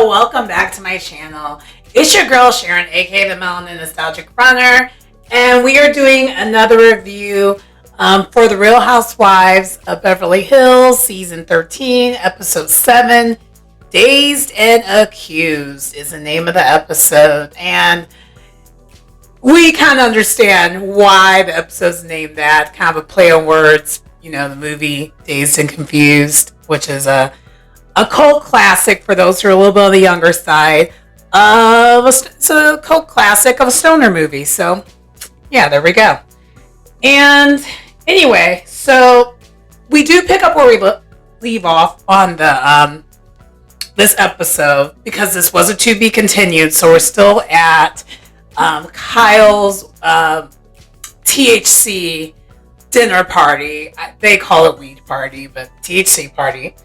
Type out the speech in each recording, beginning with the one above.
welcome back to my channel. It's your girl Sharon, aka the Melanin Nostalgic Runner, and we are doing another review for the Real Housewives of Beverly Hills, season 13, episode 7. Dazed and Accused is the name of the episode, and we kind of understand why the episode's named that. Kind of a play on words, you know, the movie Dazed and Confused, which is a cult classic for those who are a little bit on the younger side. It's a cult classic of a stoner movie. So, yeah, there we go. And anyway, so we do pick up where we leave off on the this episode, because this was a to be continued. So we're still at Kyle's THC dinner party. They call it weed party, but THC party.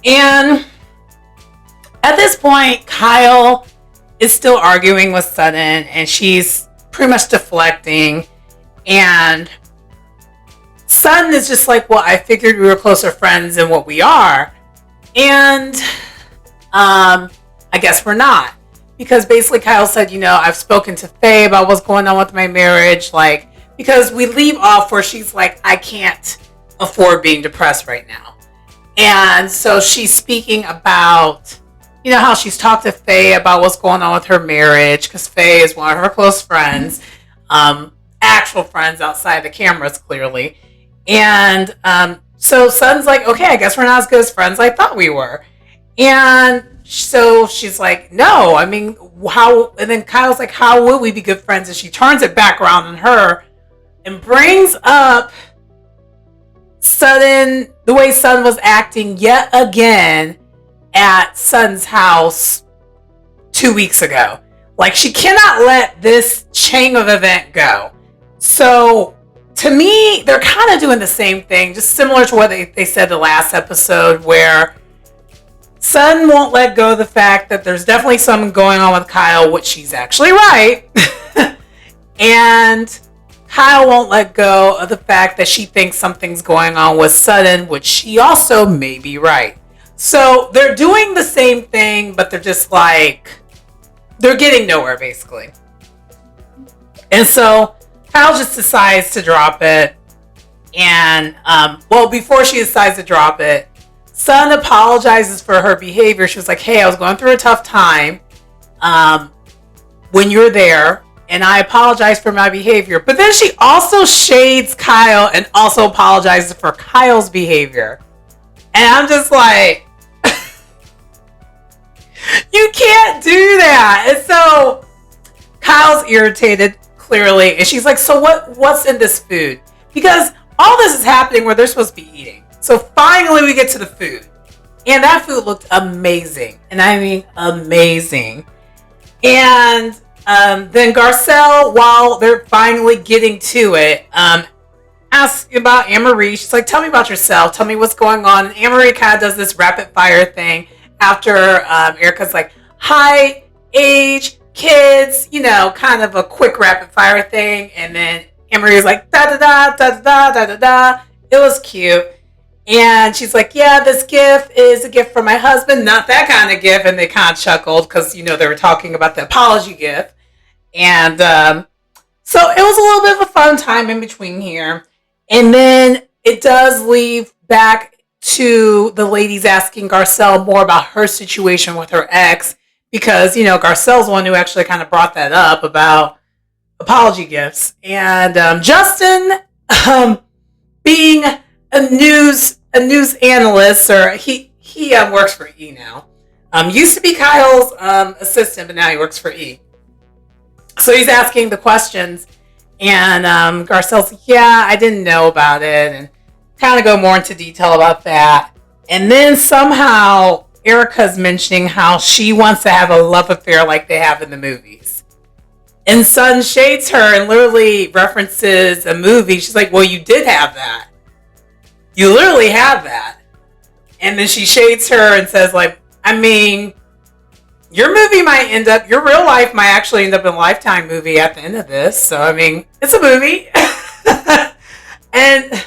And at this point, Kyle is still arguing with Sutton, and she's pretty much deflecting. And Sutton is just like, well, I figured we were closer friends than what we are. And I guess we're not. Because basically Kyle said, you know, I've spoken to Faye about what's going on with my marriage. Like, because we leave off where she's like, I can't afford being depressed right now. And so she's speaking about, you know, how she's talked to Faye about what's going on with her marriage, because Faye is one of her close friends, actual friends outside the cameras, clearly. And so Sutton's like, okay, I guess we're not as good as friends I thought we were. And so she's like, no, I mean, how? And then Kyle's like, how would we be good friends? And she turns it back around on her and brings up Sutton, the way Sutton was acting yet again at Sutton's house 2 weeks ago. Like, she cannot let this chain of event go. So to me, they're kind of doing the same thing, just similar to what they said the last episode, where Sutton won't let go of the fact that there's definitely something going on with Kyle, which she's actually right. And Kyle won't let go of the fact that she thinks something's going on with Sutton, which she also may be right. So they're doing the same thing, but they're just like, they're getting nowhere, basically. And so Kyle just decides to drop it. And, before she decides to drop it, Sutton apologizes for her behavior. She was like, hey, I was going through a tough time when you were there, and I apologize for my behavior. But then she also shades Kyle and also apologizes for Kyle's behavior. And I'm just like, you can't do that. And so Kyle's irritated, clearly. And she's like, so what's in this food? Because all this is happening where they're supposed to be eating. So finally we get to the food. And that food looked amazing. And I mean amazing. And then Garcelle, while they're finally getting to it, asks about Anne-Marie. She's like, tell me about yourself. Tell me what's going on. And Anne-Marie kind of does this rapid fire thing after Erika's like, hi, age, kids, you know, kind of a quick rapid fire thing. And then Anne-Marie was like, da-da-da, da-da-da, da-da-da. It was cute. And she's like, yeah, this gift is a gift from my husband. Not that kind of gift. And they kind of chuckled because, you know, they were talking about the apology gift. And so it was a little bit of a fun time in between here. And then it does leave back to the ladies asking Garcelle more about her situation with her ex. Because, you know, Garcelle's the one who actually kind of brought that up about apology gifts. And Justin, being a news analyst, or he works for E now. Used to be Kyle's assistant, but now he works for E. So he's asking the questions, and Garcelle's like, yeah, I didn't know about it, and kind of go more into detail about that. And then somehow Erika's mentioning how she wants to have a love affair like they have in the movies. And Sutton shades her and literally references a movie. She's like, well, you did have that. You literally have that. And then she shades her and says, like, I mean, your movie might end up, your real life might actually end up in a Lifetime movie at the end of this. So, I mean, it's a movie. And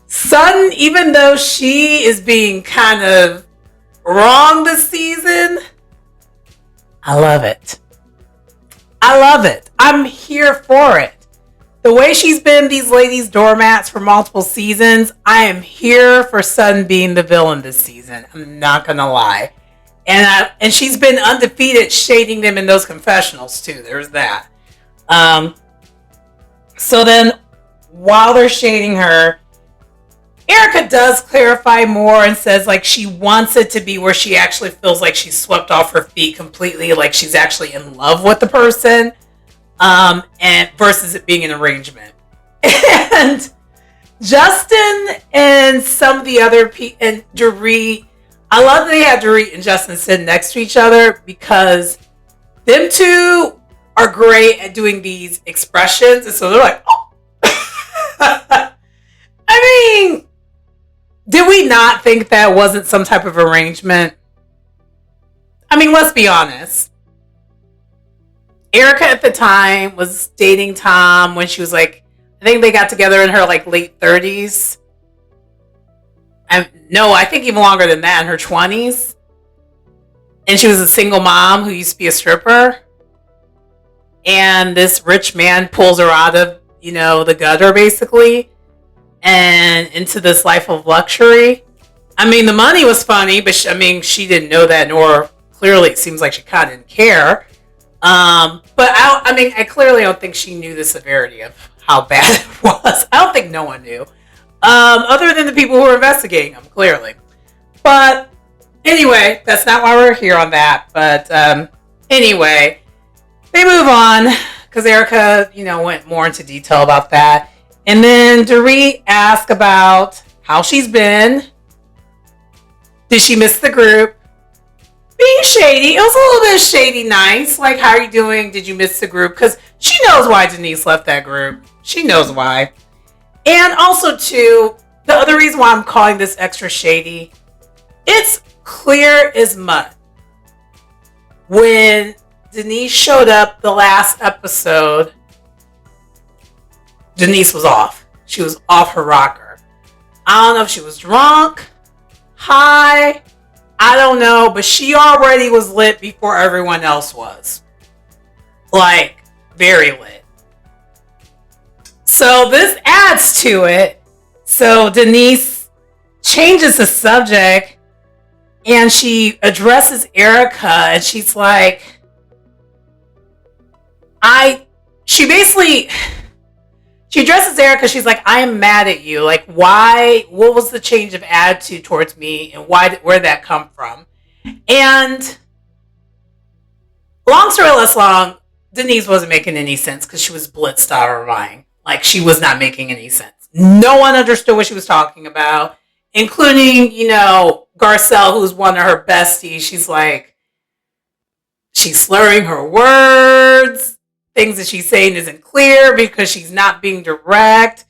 Sutton, even though she is being kind of wrong this season, I love it. I love it. I'm here for it. The way she's been these ladies' doormats for multiple seasons, I am here for Sutton being the villain this season. I'm not going to lie. And she's been undefeated shading them in those confessionals too. There's that. So then while they're shading her, Erika does clarify more and says like she wants it to be where she actually feels like she's swept off her feet completely, like she's actually in love with the person, and versus it being an arrangement. And Justin and some of the other people, and Dorit, I love that they had Dorit and Justin sitting next to each other because them two are great at doing these expressions, and so they're like, oh. I mean, did we not think that wasn't some type of arrangement? I mean, let's be honest. Erika at the time was dating Tom when she was like, I think they got together in her like late 30s. And no, I think even longer than that, in her 20s. And she was a single mom who used to be a stripper. And this rich man pulls her out of, the gutter basically, and into this life of luxury. I mean, the money was funny, but she didn't know that, nor clearly it seems like she kind of didn't care. But I clearly don't think she knew the severity of how bad it was. I don't think no one knew, other than the people who were investigating them, clearly. But anyway, that's not why we're here on that. But anyway, they move on because Erika, went more into detail about that. And then Dorit asked about how she's been. Did she miss the group? Being shady. It was a little bit shady nice. Like, how are you doing? Did you miss the group? Because she knows why Denise left that group. She knows why. And also, too, the other reason why I'm calling this extra shady, it's clear as mud. When Denise showed up the last episode, Denise was off. She was off her rocker. I don't know if she was drunk, high, I don't know, but she already was lit before everyone else was. Like, very lit. So this adds to it. So Denise changes the subject and she addresses Erika and she's like, she addresses Erika. She's like, I am mad at you. Like, why? What was the change of attitude towards me, and where'd that come from? And long story less long, Denise wasn't making any sense because she was blitzed out of her mind. Like, she was not making any sense. No one understood what she was talking about, including, Garcelle, who's one of her besties. She's like, she's slurring her words. Things that she's saying isn't clear because she's not being direct.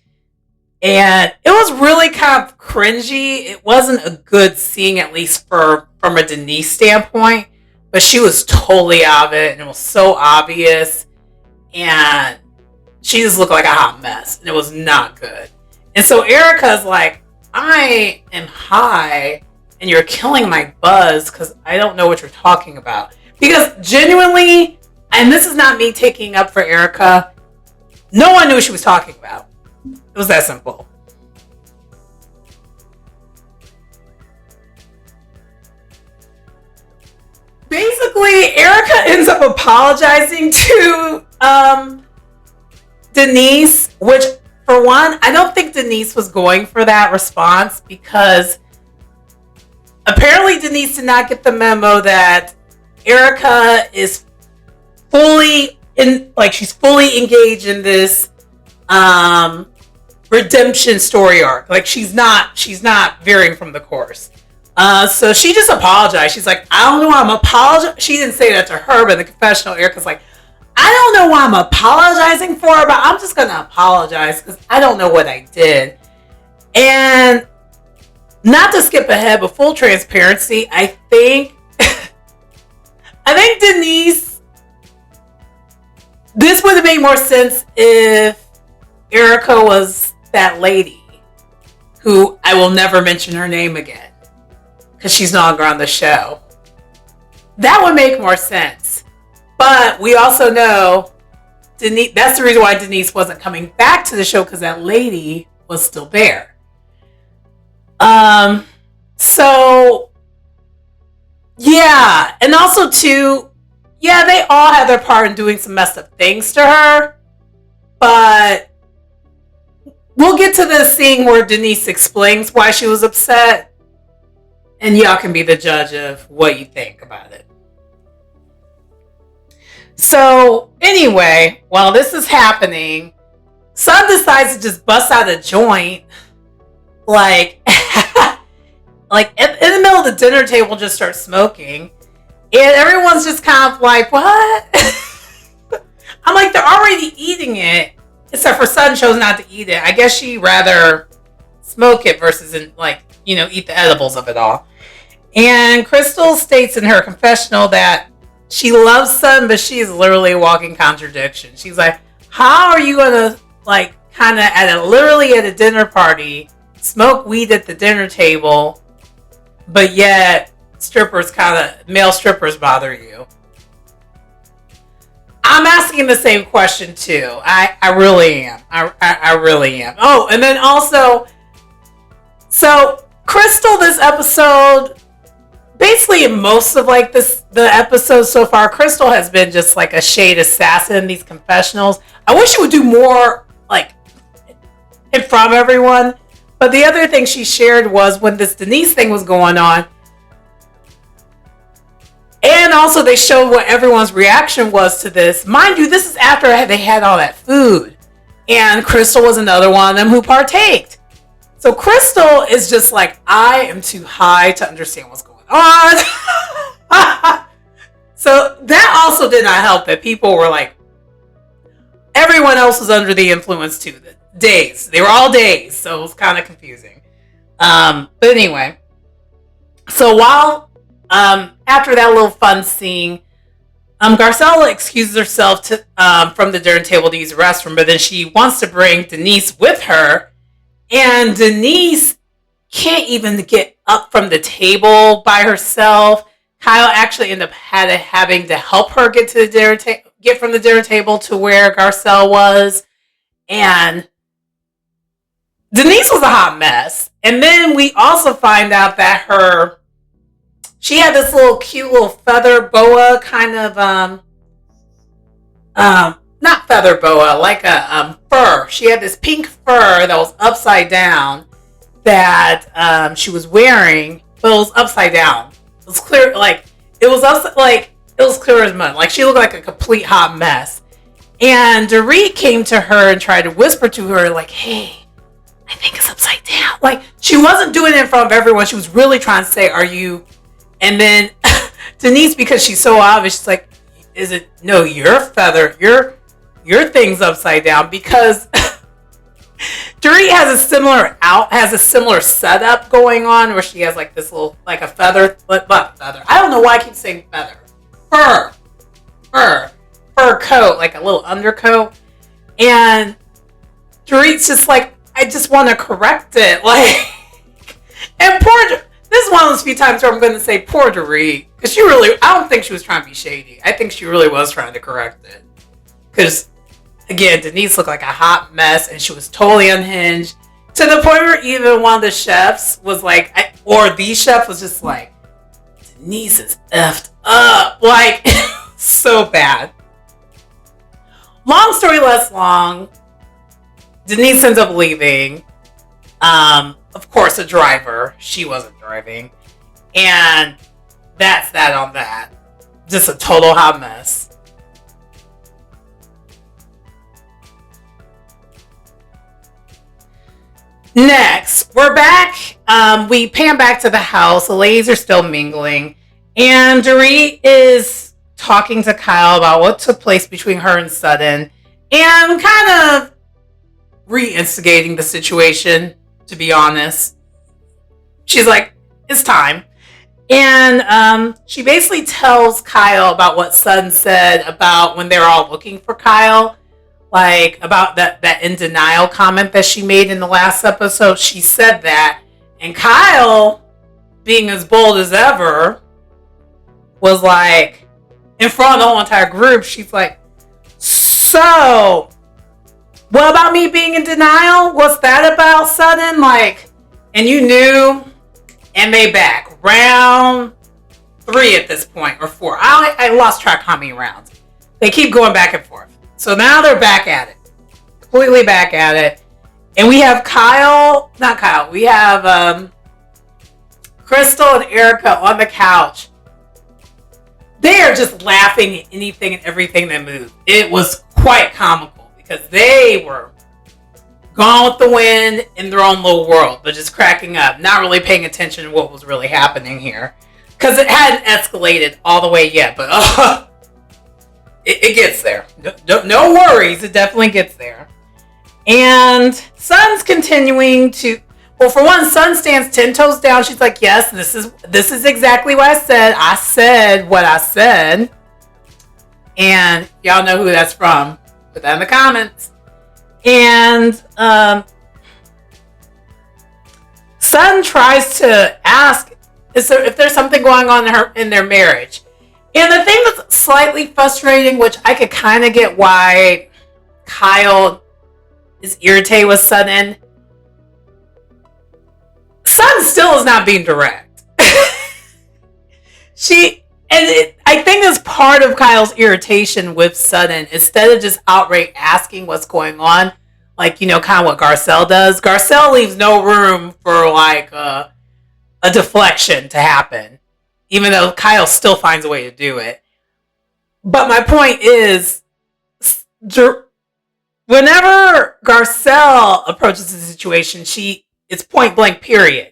And it was really kind of cringy. It wasn't a good scene, at least from a Denise standpoint. But she was totally out of it. And it was so obvious. And she just looked like a hot mess. And it was not good. And so Erika's like, I am high. And you're killing my buzz because I don't know what you're talking about. Because genuinely, and this is not me taking up for Erika, no one knew what she was talking about. It was that simple. Basically, Erika ends up apologizing to Denise, which, for one, I don't think Denise was going for that response because apparently Denise did not get the memo that Erika is she's fully engaged in this redemption story arc. Like, she's not veering from the course. So she just apologized. She's like, I don't know why I'm apologizing. She didn't say that to her, but in the confessional, Erika's like, I don't know why I'm apologizing for her, but I'm just gonna apologize because I don't know what I did. And not to skip ahead, but full transparency, I think Denise, this would have made more sense if Erika was that lady who I will never mention her name again because she's no longer on the show. That would make more sense. But we also know Denise. That's the reason why Denise wasn't coming back to the show, because that lady was still there. So yeah, and also too, yeah, they all had their part in doing some messed up things to her, but we'll get to the scene where Denise explains why she was upset, and y'all can be the judge of what you think about it. So anyway, while this is happening, Sutton decides to just bust out a joint, like in the middle of the dinner table, just start smoking, and everyone's just kind of like, what? I'm like, they're already eating it, except for Sutton chose not to eat it. I guess she'd rather smoke it versus eat the edibles of it all. And Crystal states in her confessional that she loves Sutton, but she's literally a walking contradiction. She's like, how are you gonna literally at a dinner party smoke weed at the dinner table, but yet male strippers bother you? I'm asking the same question too. I really am. I really am. Oh, and then also, so Crystal, this episode, basically in most of the episodes so far, Crystal has been just like a shade assassin in these confessionals. I wish she would do more in front of everyone. But the other thing she shared was when this Denise thing was going on, and also they showed what everyone's reaction was to this. Mind you, this is after they had all that food, and Crystal was another one of them who partaked. So Crystal is just like, I am too high to understand what's going on. So that also did not help that people were like, everyone else was under the influence too. Dazed. They were all dazed, so it was kind of confusing. But anyway, so while after that little fun scene, Garcella excuses herself from the dinner table to use the restroom, but then she wants to bring Denise with her, and Denise can't even get up from the table by herself. Kyle actually ended up having to help her get to the get from the dinner table to where Garcelle was, and Denise was a hot mess. And then we also find out that she had this cute little feather boa kind of, not feather boa, like a fur. She had this pink fur that was upside down that she was wearing, but it was upside down. It was clear, it was clear as mud. Like, she looked like a complete hot mess. And Dorit came to her and tried to whisper to her, like, hey, I think it's upside down. Like, she wasn't doing it in front of everyone. She was really trying to say, are you? And then Denise, because she's so obvious, she's like, is it? No, your feather, your thing's upside down, because Dorit has a similar setup going on where she has like this little, like a feather, but feather. I don't know why I keep saying feather. Fur coat, like a little undercoat. And Dorit's just like, I just want to correct it. Like, and this is one of those few times where I'm going to say poor Dorit, because I don't think she was trying to be shady. I think she really was trying to correct it. Because, again, Denise looked like a hot mess, and she was totally unhinged, to the point where even one of the chefs was like, the chef was just like, Denise is effed up. Like, so bad. Long story less long, Denise ends up leaving. Of course, a driver. She wasn't driving. And that's that on that. Just a total hot mess. Next, we're back. We pan back to the house. The ladies are still mingling. And Dorit is talking to Kyle about what took place between her and Sutton. And kind of re-instigating the situation, to be honest. She's like, it's time. And she basically tells Kyle about what Sutton said about when they were all looking for Kyle. Like, about that in denial comment that she made in the last episode. She said that. And Kyle, being as bold as ever, was like, in front of the whole entire group, she's like, so, what about me being in denial? What's that about, Sutton? Like, and you knew, and they back. Round 3 at this point, or 4. I lost track how many rounds. They keep going back and forth. So now they're back at it. Completely back at it. And we have we have Crystal and Erika on the couch. They are just laughing at anything and everything that moved. It was quite comical because they were gone with the wind in their own little world, but just cracking up, not really paying attention to what was really happening here. Because it hadn't escalated all the way yet, but it gets there. No worries, it definitely gets there. And Sun's continuing to, well, for one, Sun stands 10 toes down. She's like, yes, this is exactly what I said. I said what I said. And y'all know who that's from. Put that in the comments. And Sun tries to ask if there's something going on in their marriage. And the thing that's slightly frustrating, which I could kind of get why Kyle is irritated with Sutton. Sun still is not being direct. I think that's part of Kyle's irritation with Sutton. Instead of just outright asking what's going on, like, kind of what Garcelle does. Garcelle leaves no room for like a deflection to happen, even though Kyle still finds a way to do it. But my point is, whenever Garcelle approaches the situation, it's point blank, period.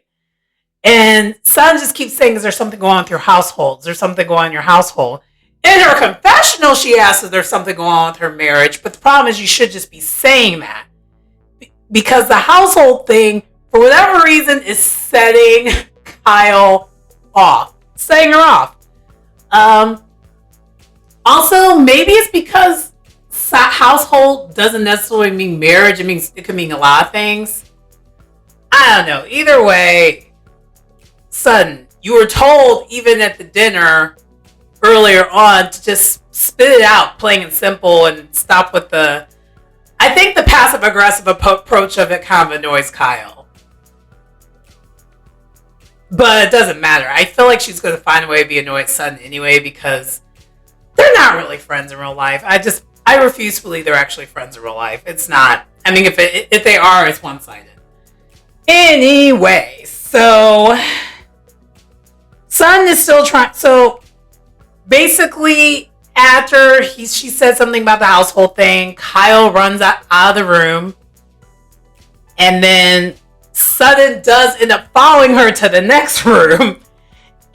And Sun just keeps saying, is there something going on with your household? Is there something going on in your household? In her confessional, she asks if there's something going on with her marriage. But the problem is you should just be saying that. Because the household thing, for whatever reason, is setting Kyle off. Setting her off. Also, maybe it's because household doesn't necessarily mean marriage. It could mean a lot of things. I don't know. Either way, Sutton, you were told even at the dinner earlier on to just spit it out, plain and simple, and stop with I think the passive aggressive approach of it kind of annoys Kyle. But it doesn't matter. I feel like she's going to find a way to be annoyed at Sutton anyway, because they're not really friends in real life. I refuse to believe they're actually friends in real life. It's not. I mean, if they are, it's one-sided. Anyway, so Sutton is still trying. So basically, after she said something about the household thing, Kyle runs out of the room, and then Sutton does end up following her to the next room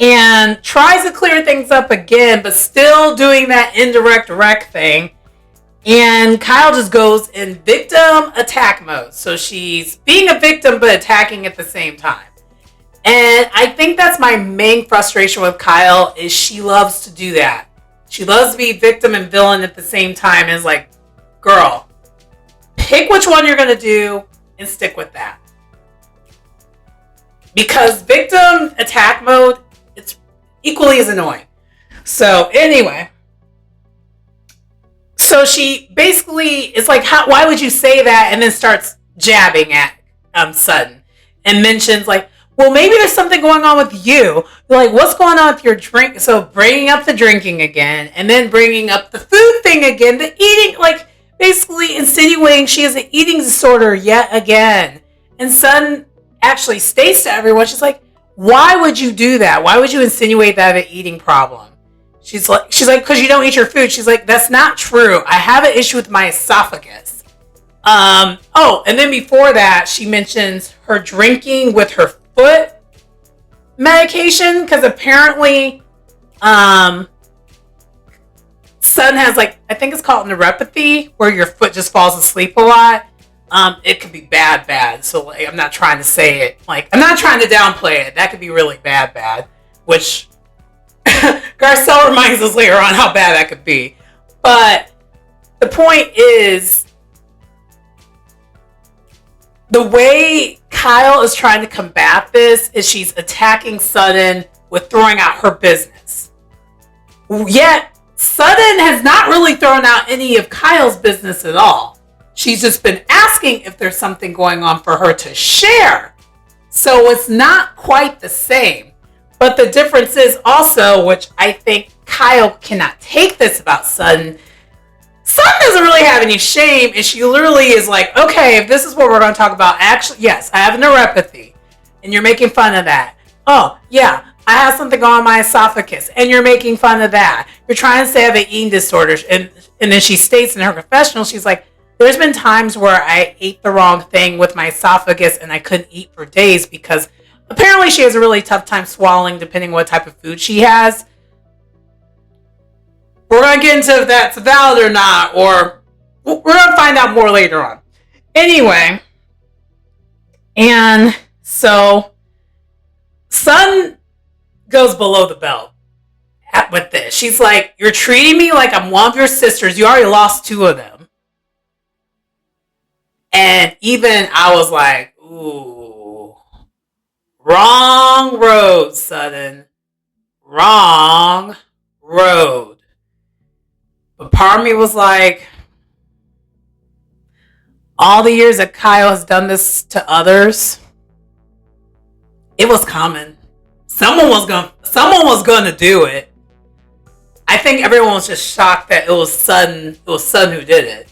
and tries to clear things up again, but still doing that indirect wreck thing. And Kyle just goes in victim attack mode. So she's being a victim but attacking at the same time. And I think that's my main frustration with Kyle, is she loves to do that. She loves to be victim and villain at the same time. And it's like, girl, pick which one you're going to do and stick with that. Because victim attack mode, it's equally as annoying. So anyway. So she basically is like, why would you say that? And then starts jabbing at Sutton. And mentions like, well, maybe there's something going on with you. Like, what's going on with your drink? So bringing up the drinking again. And then bringing up the food thing again. The eating, like, basically insinuating she has an eating disorder yet again. And Sutton actually states to everyone, she's like, why would you do that? Why would you insinuate that I have an eating problem? She's like, because you don't eat your food. She's like, that's not true. I have an issue with my esophagus. And then before that, she mentions her drinking with her foot medication, because apparently, Sutton has like, I think it's called neuropathy, where your foot just falls asleep a lot. It could be bad. So like, I'm not trying to say it. Like, I'm not trying to downplay it. That could be really bad, which Garcelle reminds us later on how bad that could be. But the point is, the way Kyle is trying to combat this is she's attacking Sutton with throwing out her business. Yet Sutton has not really thrown out any of Kyle's business at all. She's just been asking if there's something going on for her to share. So it's not quite the same. But the difference is also, which I think Kyle cannot take this about Sutton. Sutton doesn't really have any shame, and she literally is like, okay, if this is what we're going to talk about, actually, yes, I have neuropathy, and you're making fun of that. Oh, yeah, I have something on my esophagus, and you're making fun of that. You're trying to say I have an eating disorder, and then she states in her confessional, she's like, there's been times where I ate the wrong thing with my esophagus, and I couldn't eat for days because apparently she has a really tough time swallowing depending what type of food she has. We're going to get into if that's valid or not, or we're going to find out more later on. Anyway, and so Sutton goes below the belt with this. She's like, you're treating me like I'm one of your sisters. You already lost 2 of them. And even I was like, ooh, wrong road, Sutton. Wrong road. But part of me was like, all the years that Kyle has done this to others, it was coming. Someone was going to do it. I think everyone was just shocked that it was Sutton who did it.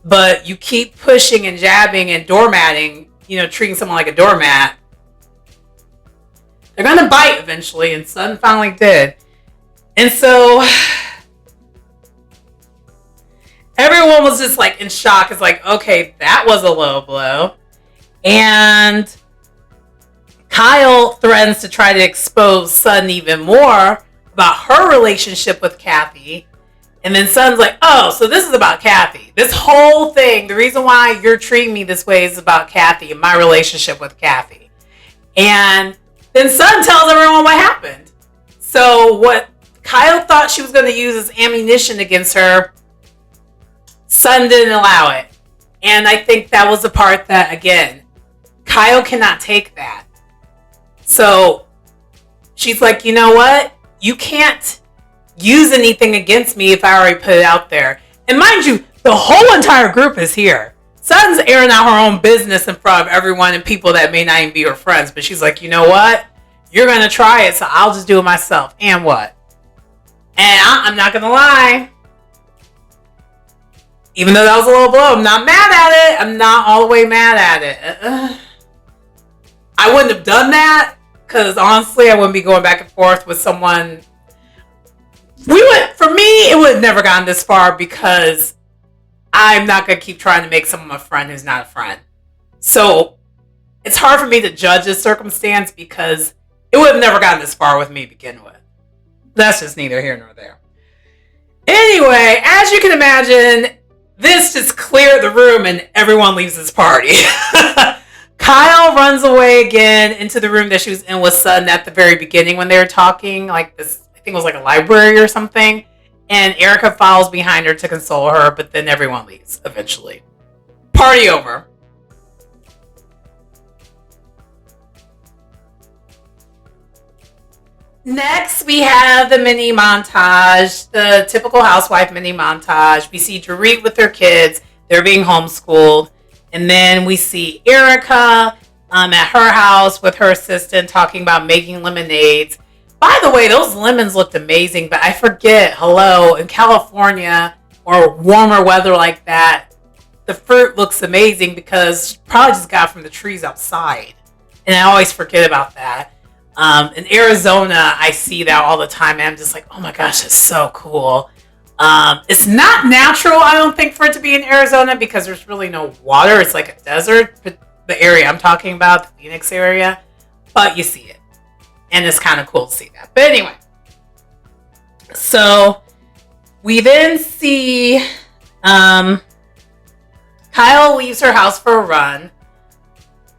But you keep pushing and jabbing and doormatting, treating someone like a doormat. They're going to bite eventually, and Sutton finally did. And so everyone was just like in shock. It's like, okay, that was a low blow. And Kyle threatens to try to expose Sutton even more about her relationship with Kathy. And then Sutton's like, oh, so this is about Kathy. This whole thing, the reason why you're treating me this way is about Kathy and my relationship with Kathy. And then Sutton tells everyone what happened. So what Kyle thought she was going to use as ammunition against her, Sutton didn't allow it. And I think that was the part that, again, Kyle cannot take that. So she's like, you know what? You can't use anything against me if I already put it out there. And mind you, the whole entire group is here. Sutton's airing out her own business in front of everyone and people that may not even be her friends. But she's like, you know what? You're going to try it, so I'll just do it myself. And what? And I'm not going to lie. Even though that was a low blow, I'm not mad at it. I'm not all the way mad at it. I wouldn't have done that because honestly, I wouldn't be going back and forth with someone. For me, it would have never gotten this far because I'm not going to keep trying to make someone a friend who's not a friend. So it's hard for me to judge this circumstance because it would have never gotten this far with me to begin with. That's just neither here nor there. Anyway, as you can imagine, this just cleared the room and everyone leaves this party. Kyle runs away again into the room that she was in with Sutton at the very beginning when they were talking, like this, I think it was like a library or something. And Erika follows behind her to console her, but then everyone leaves eventually. Party over. Next, we have the mini montage, the typical housewife mini montage. We see Dorit with her kids. They're being homeschooled. And then we see Erika at her house with her assistant talking about making lemonades. By the way, those lemons looked amazing, but I forget, in California or warmer weather like that, the fruit looks amazing because she probably just got it from the trees outside. And I always forget about that. In Arizona, I see that all the time, and I'm just like, oh my gosh, that's so cool. It's not natural, I don't think, for it to be in Arizona because there's really no water. It's like a desert, but the area I'm talking about, the Phoenix area, but you see it. And it's kind of cool to see that. But anyway, so we then see Kyle leaves her house for a run.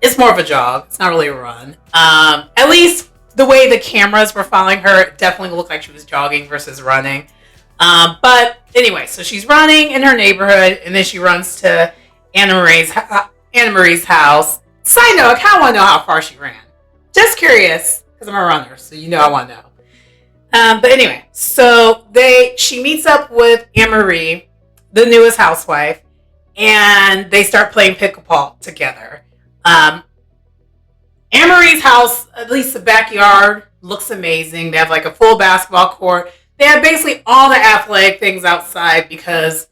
It's more of a jog. It's not really a run. At least the way the cameras were following her, it definitely looked like she was jogging versus running. But anyway, so she's running in her neighborhood, and then she runs to Anna Marie's house. Side note, I kind of want to know how far she ran. Just curious, because I'm a runner, so I want to know. But anyway, so she meets up with Anne-Marie, the newest housewife, and they start playing pickleball together. Anne-Marie's house, at least the backyard, looks amazing. They have like a full basketball court. They have basically all the athletic things outside because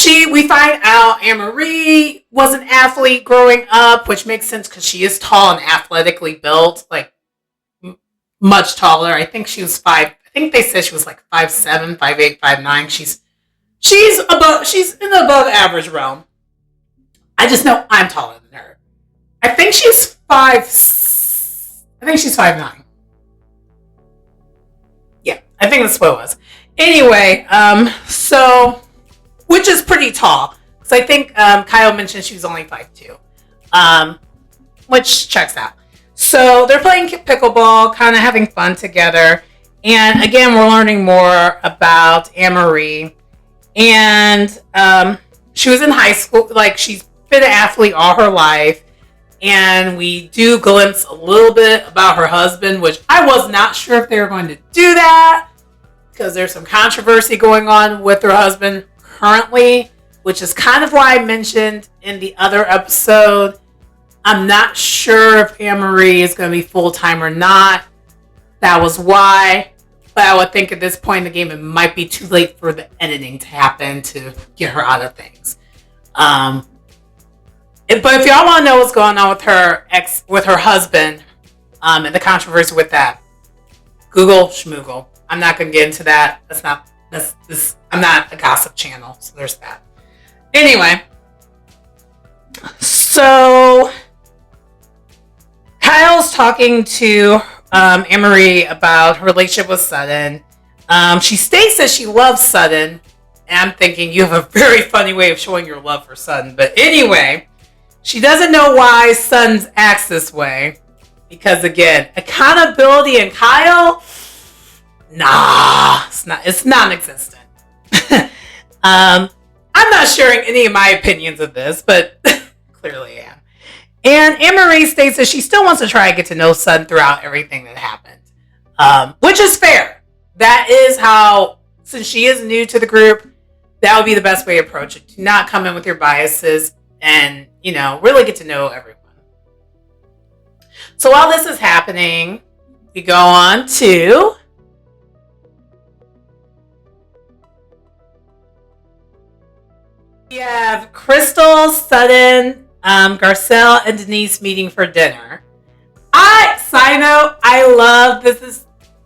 we find out Anne-Marie was an athlete growing up, which makes sense because she is tall and athletically built, like much taller. I think she was I think they said she was like 5'7", 5'8", 5'9". She's in the above average realm. I just know I'm taller than her. I think she's 5'9". Yeah, I think that's what it was. Anyway, so which is pretty tall. So I think Kyle mentioned she was only 5'2", which checks out. So they're playing pickleball, kind of having fun together. And again, we're learning more about Anne-Marie. And she was in high school. Like, she's been an athlete all her life. And we do glimpse a little bit about her husband, which I was not sure if they were going to do that, because there's some controversy going on with her husband currently, which is kind of why I mentioned in the other episode, I'm not sure if Anne-Marie is going to be full-time or not. That was why. But I would think at this point in the game, it might be too late for the editing to happen to get her out of things. But if y'all want to know what's going on with her husband, and the controversy with that, Google Schmoogle. I'm not going to get into that. I'm not a gossip channel, so there's that. Anyway, so Kyle's talking to Anne-Marie about her relationship with Sutton. She states that she loves Sutton, and I'm thinking you have a very funny way of showing your love for Sutton. But anyway, she doesn't know why Sutton acts this way. Because again, accountability in Kyle, nah, it's non-existent. I'm not sharing any of my opinions of this, but clearly I am. And Anne-Marie states that she still wants to try and get to know Sutton throughout everything that happened, which is fair. That is how, since she is new to the group, that would be the best way to approach it. Do not come in with your biases and, really get to know everyone. So while this is happening, we go on to we have Crystal, Sutton, Garcelle, and Denise meeting for dinner. Side note, I love this is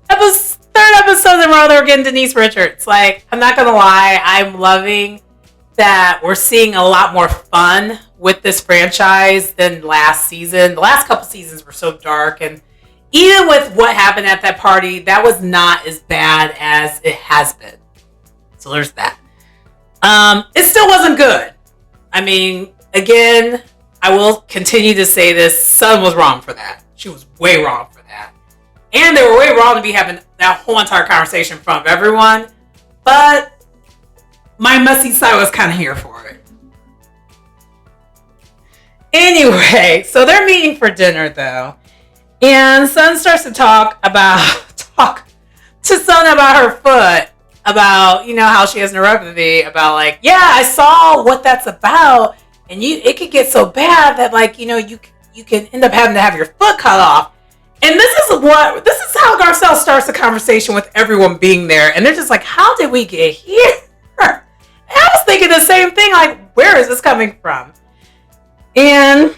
third episode in a row they're getting Denise Richards. Like, I'm not gonna lie, I'm loving that we're seeing a lot more fun with this franchise than last season. The last couple seasons were so dark, and even with what happened at that party, that was not as bad as it has been. So there's that. It still wasn't good. I mean, again, I will continue to say this. Sutton was wrong for that. She was way wrong for that. And they were way wrong to be having that whole entire conversation in front of everyone. But my messy side was kind of here for it. Anyway, so they're meeting for dinner though. And Sutton starts to talk to Sutton about her foot. About, how she has neuropathy. About like, yeah, I saw what that's about. And it could get so bad that like, you can end up having to have your foot cut off. And this is how Garcelle starts the conversation with everyone being there. And they're just like, how did we get here? And I was thinking the same thing, like, where is this coming from? And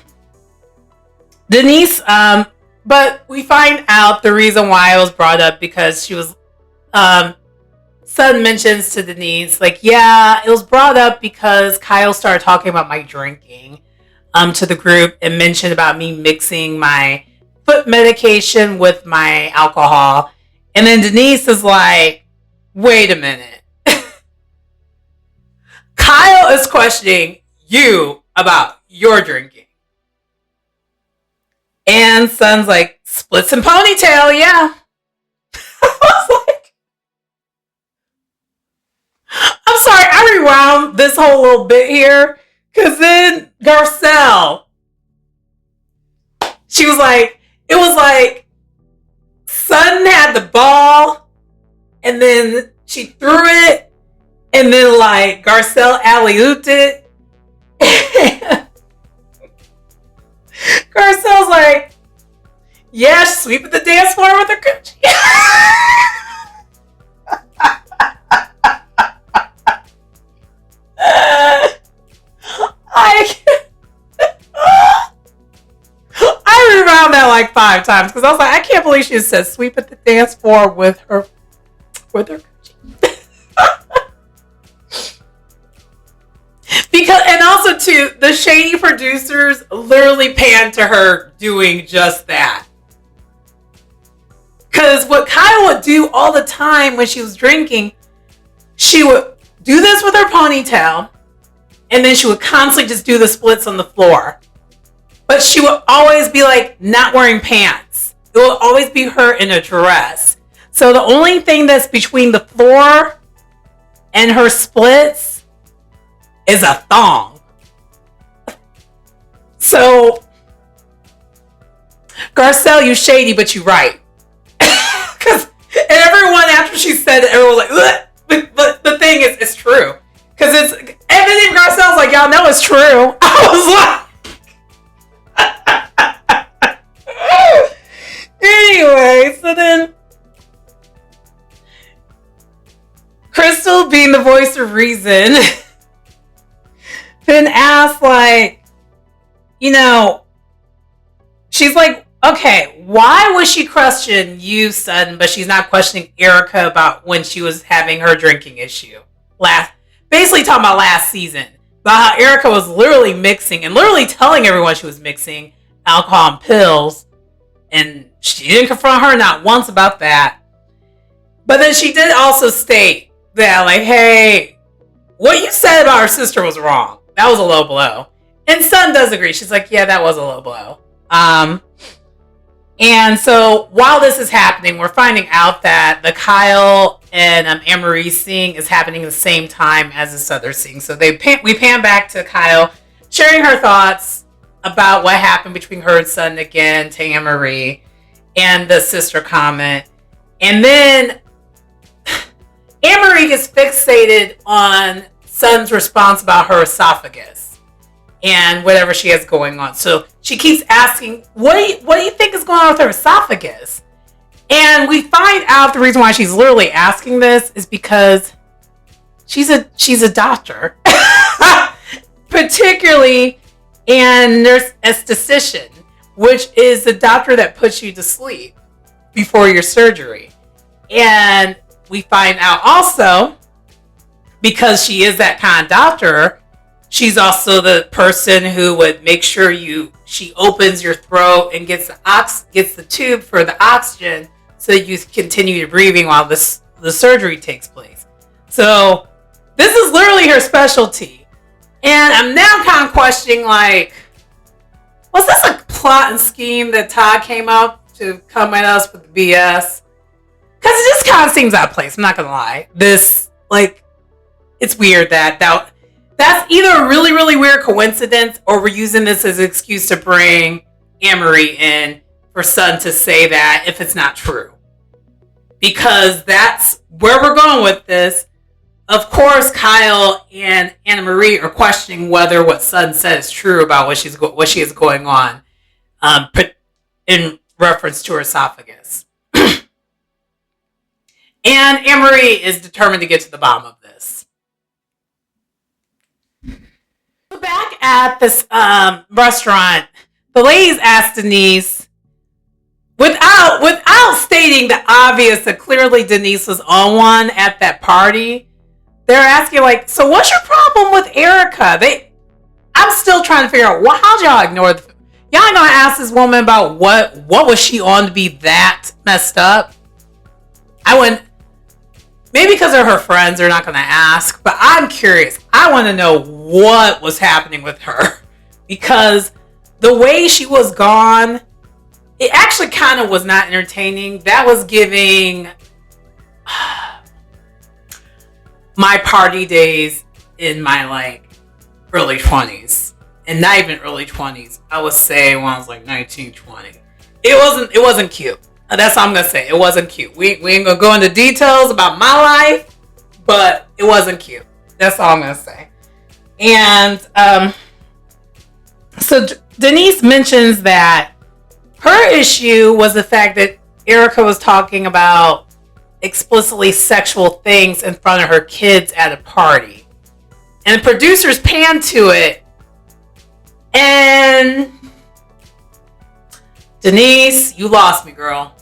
Denise, but we find out the reason why it was brought up because she was, Sutton mentions to Denise, like, yeah, it was brought up because Kyle started talking about my drinking to the group and mentioned about me mixing my foot medication with my alcohol. And then Denise is like, wait a minute. Kyle is questioning you about your drinking. And Sutton's like, splits and ponytail, yeah. I was like, I'm sorry, I rewound this whole little bit here. Because then Garcelle, she was like, it was like Sutton had the ball and then she threw it, and then like Garcelle alley-ooped it. Garcelle's like, yeah, she's sweeping the dance floor with her coochie. I rewound that like 5 times because I was like, I can't believe she just said sweep at the dance floor with her coochie. Because, and also too, the shady producers literally panned to her doing just that. Because what Kyle would do all the time when she was drinking, she would do this with her ponytail, and then she would constantly just do the splits on the floor. But she would always be like not wearing pants. It will always be her in a dress. So the only thing that's between the floor and her splits is a thong. So, Garcelle, you shady, but you right. Because everyone, after she said it, everyone was like, ugh. But the thing is, it's true. Because it's, and then Garcelle's like, y'all know it's true. I was like, anyway, so then Crystal, being the voice of reason, then asked, like, you know, she's like, okay, why would she question you, Sutton, but she's not questioning Erika about when she was having her drinking issue? Basically talking about last season, about how Erika was literally mixing and literally telling everyone she was mixing alcohol and pills, and she didn't confront her not once about that. But then she did also state that, like, hey, what you said about her sister was wrong. That was a low blow. And Sutton does agree. She's like, yeah, that was a low blow. And so while this is happening, we're finding out that the Kyle and Anne-Marie scene is happening at the same time as this other scene. So we pan back to Kyle sharing her thoughts about what happened between her and Sutton again to Anne-Marie and the sister comment. And then Anne-Marie gets fixated on Sutton's response about her esophagus and whatever she has going on. So she keeps asking, what do you think is going on with her esophagus? And we find out the reason why she's literally asking this is because she's a doctor, particularly a nurse esthetician, which is the doctor that puts you to sleep before your surgery. And we find out also, because she is that kind of doctor, she's also the person who would make sure she opens your throat and gets the tube for the oxygen so that you continue breathing while the surgery takes place. So this is literally her specialty. And I'm now kind of questioning, like, was this a plot and scheme that Todd came up to come at us with the BS? Because it just kind of seems out of place, I'm not going to lie. This, like, it's weird that's either a really, really weird coincidence, or we're using this as an excuse to bring Anne-Marie in for Sutton to say that if it's not true. Because that's where we're going with this. Of course, Kyle and Anne-Marie are questioning whether what Sutton said is true about what she has going on, in reference to her esophagus. And Anne-Marie is determined to get to the bottom of this. Back at this restaurant, the ladies asked Denise, without stating the obvious that clearly Denise was on one at that party, they're asking, like, so what's your problem with Erika? I'm still trying to figure out, how'd y'all ignore y'all ain't gonna ask this woman about what was she on to be that messed up? I wouldn't. Maybe because they're her friends, they're not going to ask. But I'm curious. I want to know what was happening with her. Because the way she was gone, it actually kind of was not entertaining. That was giving my party days in my, like, early 20s. And not even early 20s. I would say when I was like 19, 20. It wasn't cute. That's all I'm gonna say. It wasn't cute. We ain't gonna go into details about my life, but it wasn't cute. That's all I'm gonna say. And so Denise mentions that her issue was the fact that Erika was talking about explicitly sexual things in front of her kids at a party. And the producers panned to it. And Denise, you lost me, girl.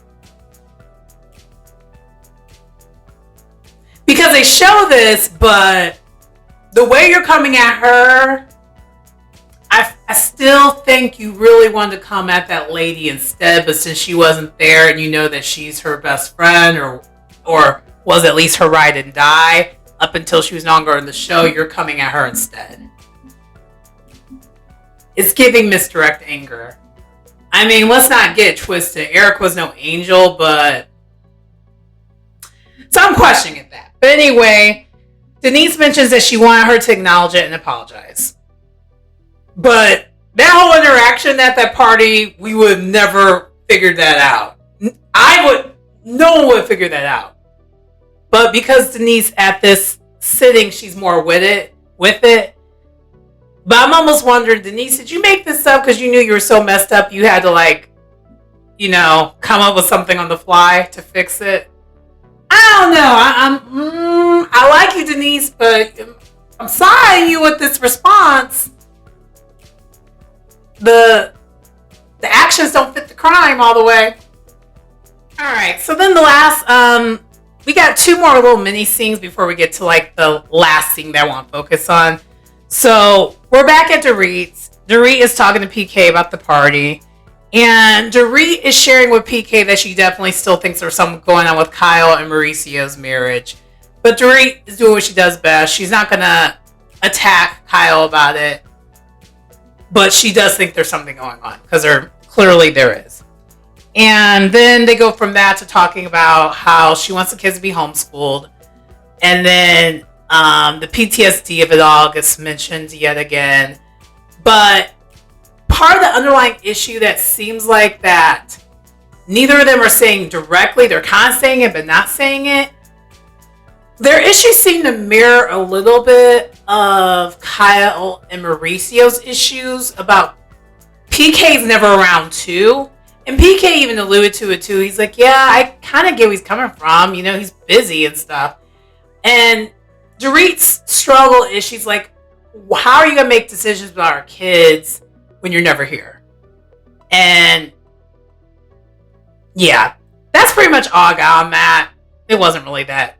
Because they show this, but the way you're coming at her, I still think you really wanted to come at that lady instead, but since she wasn't there and you know that she's her best friend or was at least her ride and die up until she was no longer in the show, you're coming at her instead. It's giving misdirect anger. I mean, let's not get it twisted. Eric was no angel, but so I'm questioning that. But anyway, Denise mentions that she wanted her to acknowledge it and apologize. But that whole interaction at that party, we would have never figured that out. No one would figure that out. But because Denise at this sitting, she's more with it. But I'm almost wondering, Denise, did you make this up because you knew you were so messed up you had to come up with something on the fly to fix it? I don't know. I like you, Denise, but I'm siding you with this response. The actions don't fit the crime all the way. All right, so then the last, we got two more little mini scenes before we get to the last scene that I want to focus on. So we're back at Dorit. Dorit is talking to PK about the party. And Dorit is sharing with PK that she definitely still thinks there's something going on with Kyle and Mauricio's marriage. But Dorit is doing what she does best. She's not going to attack Kyle about it. But she does think there's something going on. Because clearly there is. And then they go from that to talking about how she wants the kids to be homeschooled. And then the PTSD of it all gets mentioned yet again. But part of the underlying issue that seems like that neither of them are saying directly, they're kind of saying it but not saying it. Their issues seem to mirror a little bit of Kyle and Mauricio's issues about PK's never around too. And PK even alluded to it too. He's like, yeah, I kind of get where he's coming from. He's busy and stuff. And Dorit's struggle is she's like, how are you going to make decisions about our kids when you're never here? And yeah, that's pretty much all I got on that. It wasn't really that.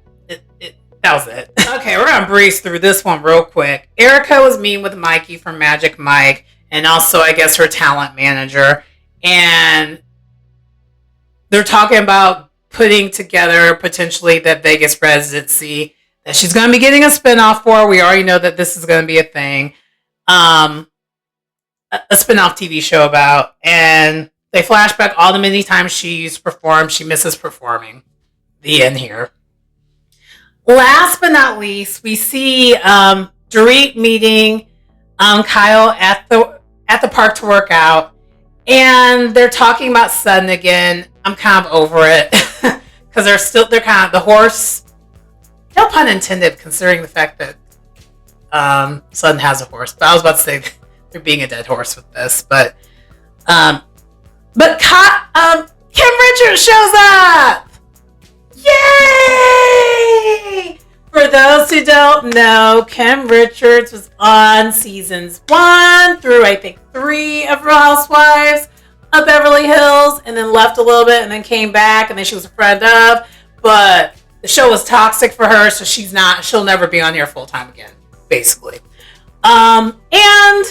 That was it. Okay, we're going to breeze through this one real quick. Erika was meeting with Mikey from Magic Mike and also, I guess, her talent manager. And they're talking about putting together potentially that Vegas residency that she's going to be getting a spinoff for. We already know that this is going to be a thing. A spinoff TV show about. And they flash back all the many times she used to perform. She misses performing. The end here. Last but not least, we see Dorit meeting Kyle at the park to work out. And they're talking about Sutton again. I'm kind of over it. Because they're kind of the horse. No pun intended, considering the fact that Sutton has a horse. But I was about to say they're being a dead horse with this. But Kim Richards shows up! Yay! For those who don't know, Kim Richards was on seasons 1 through, I think, 3 of Real Housewives of Beverly Hills, and then left a little bit, and then came back, and then she was a friend of. But the show was toxic for her, so she'll never be on here full time again, basically. And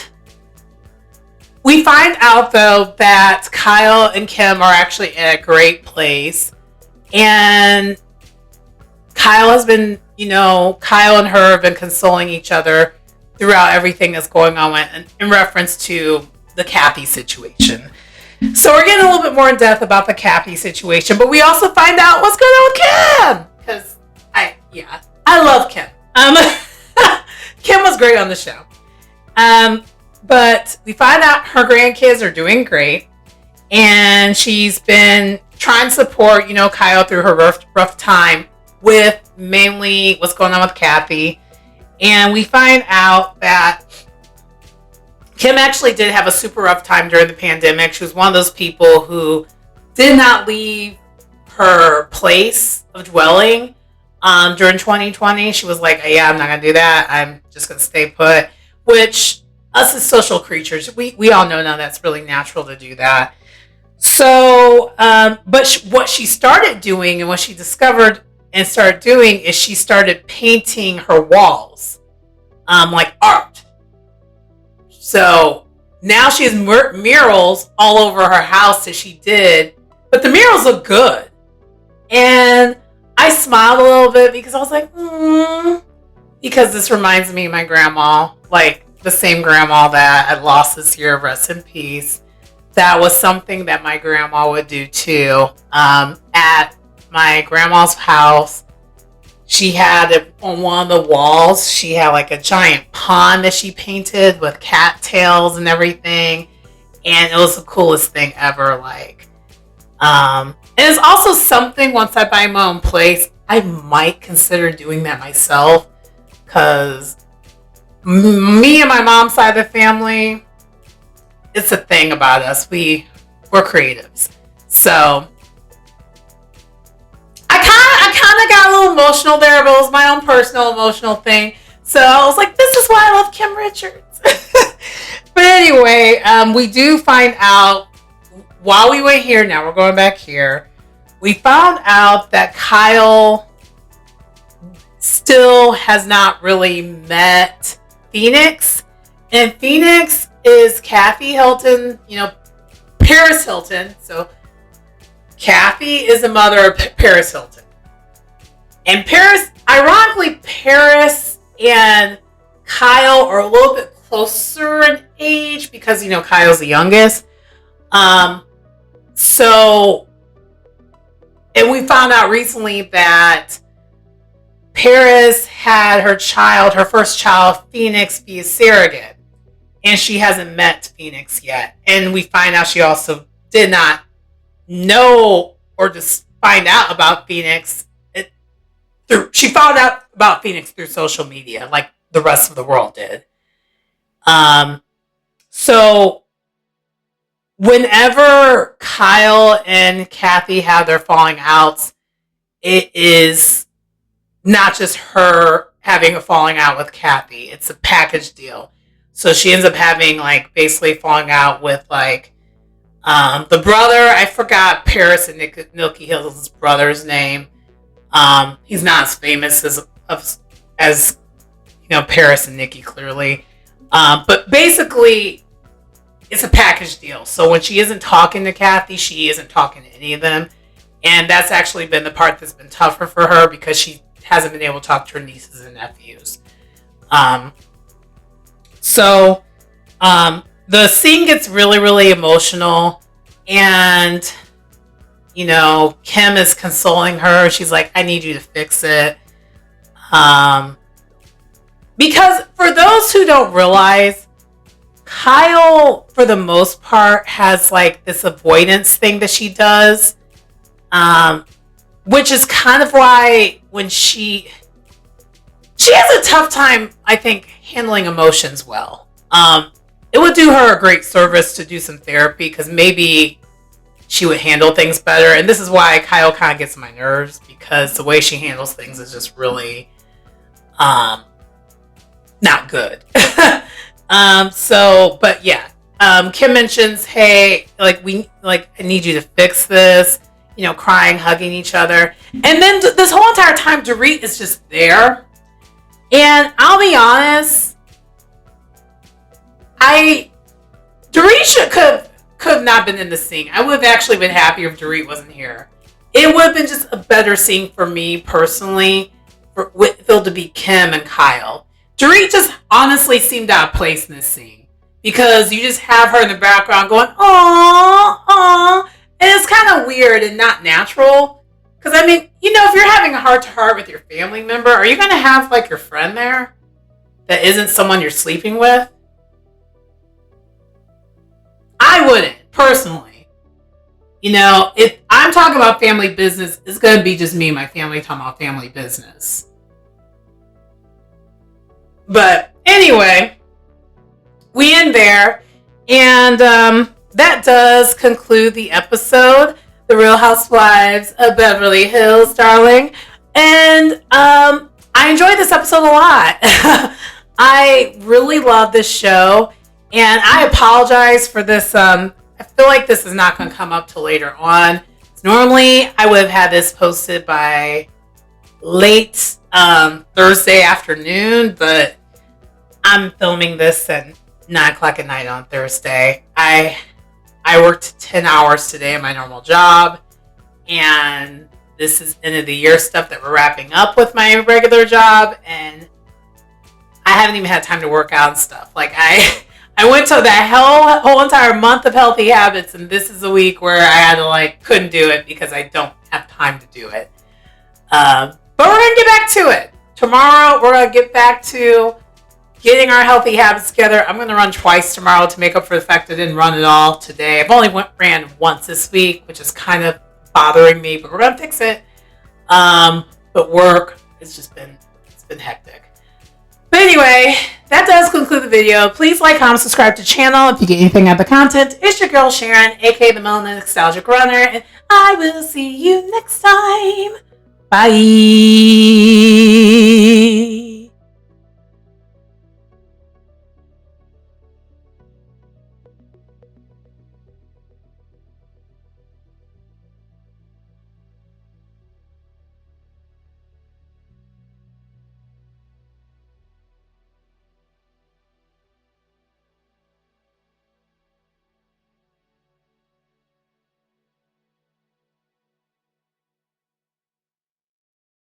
we find out, though, that Kyle and Kim are actually in a great place. And Kyle has been, Kyle and her have been consoling each other throughout everything that's going on in reference to the Kathy situation. So we're getting a little bit more in depth about the Kathy situation, but we also find out what's going on with Kim. Because I love Kim. Kim was great on the show. But we find out her grandkids are doing great. And she's been trying to support, Kyle through her rough time with mainly what's going on with Kathy. And we find out that Kim actually did have a super rough time during the pandemic. She was one of those people who did not leave her place of dwelling during 2020. She was like, yeah, I'm not going to do that. I'm just going to stay put. Which, us as social creatures, we all know now that's really natural to do that. So, what she started doing and what she discovered and started doing is she started painting her walls like art. So now she has murals all over her house that she did, but the murals look good. And I smiled a little bit because I was like, because this reminds me of my grandma, like the same grandma that I lost this year, rest in peace. That was something that my grandma would do too. At my grandma's house, she had it on one of the walls. She had like a giant pond that she painted with cattails and everything. And it was the coolest thing ever. And it's also something, once I buy my own place, I might consider doing that myself. Because me and my mom's side of the family, it's a thing about us. We're creatives. So I kind of got a little emotional there, but it was my own personal emotional thing. So I was like, this is why I love Kim Richards. But anyway, we do find out while we went here, now we're going back here, we found out that Kyle still has not really met Phoenix. And Phoenix is Kathy Hilton, Paris Hilton. So Kathy is the mother of Paris Hilton. And ironically, Paris and Kyle are a little bit closer in age because, Kyle's the youngest. And we found out recently that Paris had her first child, Phoenix, be a surrogate. And she hasn't met Phoenix yet. And we find out she also did not know or just find out about Phoenix. She found out about Phoenix through social media, like the rest of the world did. So whenever Kyle and Kathy have their falling outs, it is not just her having a falling out with Kathy. It's a package deal. So she ends up having basically falling out with the brother. I forgot Paris and Milky Hill's brother's name. He's not as famous as Paris and Nikki, clearly. But basically, it's a package deal. So when she isn't talking to Kathy, she isn't talking to any of them. And that's actually been the part that's been tougher for her because she hasn't been able to talk to her nieces and nephews. So the scene gets really, really emotional. And, Kim is consoling her. She's like, I need you to fix it. Because for those who don't realize, Kyle, for the most part, has this avoidance thing that she does. Which is kind of why when she has a tough time, I think, handling emotions well. It would do her a great service to do some therapy because maybe she would handle things better. And this is why Kyle kind of gets on my nerves because the way she handles things is just really not good. But yeah, Kim mentions, hey, I need you to fix this. Crying, hugging each other. And then this whole entire time, Dorit is just there. And I'll be honest, Dorit could have not been in the scene. I would have actually been happier if Dorit wasn't here. It would have been just a better scene for me personally, for Whitfield to be Kim and Kyle. Dorit just honestly seemed out of place in this scene. Because you just have her in the background going, aww. And it's kind of weird and not natural. Because, if you're having a heart-to-heart with your family member, are you going to have, your friend there that isn't someone you're sleeping with? I wouldn't, personally. I I'm talking about family business, it's going to be just me and my family talking about family business. But anyway, we end there. And that does conclude the episode. The Real Housewives of Beverly Hills, darling. And I enjoyed this episode a lot. I really love this show. And I apologize for this. I feel like this is not going to come up till later on. Normally, I would have had this posted by late Thursday afternoon, but I'm filming this at 9 o'clock at night on Thursday. I worked 10 hours today in my normal job, and this is end of the year stuff that we're wrapping up with my regular job, and I haven't even had time to work out and stuff. Like I went to that whole entire month of healthy habits, and this is a week where I had to couldn't do it because I don't have time to do it. But we're gonna get back to it tomorrow. We're gonna get back to getting our healthy habits together. I'm going to run twice tomorrow to make up for the fact I didn't run at all today. I've only ran once this week, which is kind of bothering me, but we're going to fix it. But work has just been hectic. But anyway, that does conclude the video. Please like, comment, subscribe to the channel if you get anything out of the content. It's your girl Sharon, aka the Melanin Nostalgic Runner, and I will see you next time. Bye.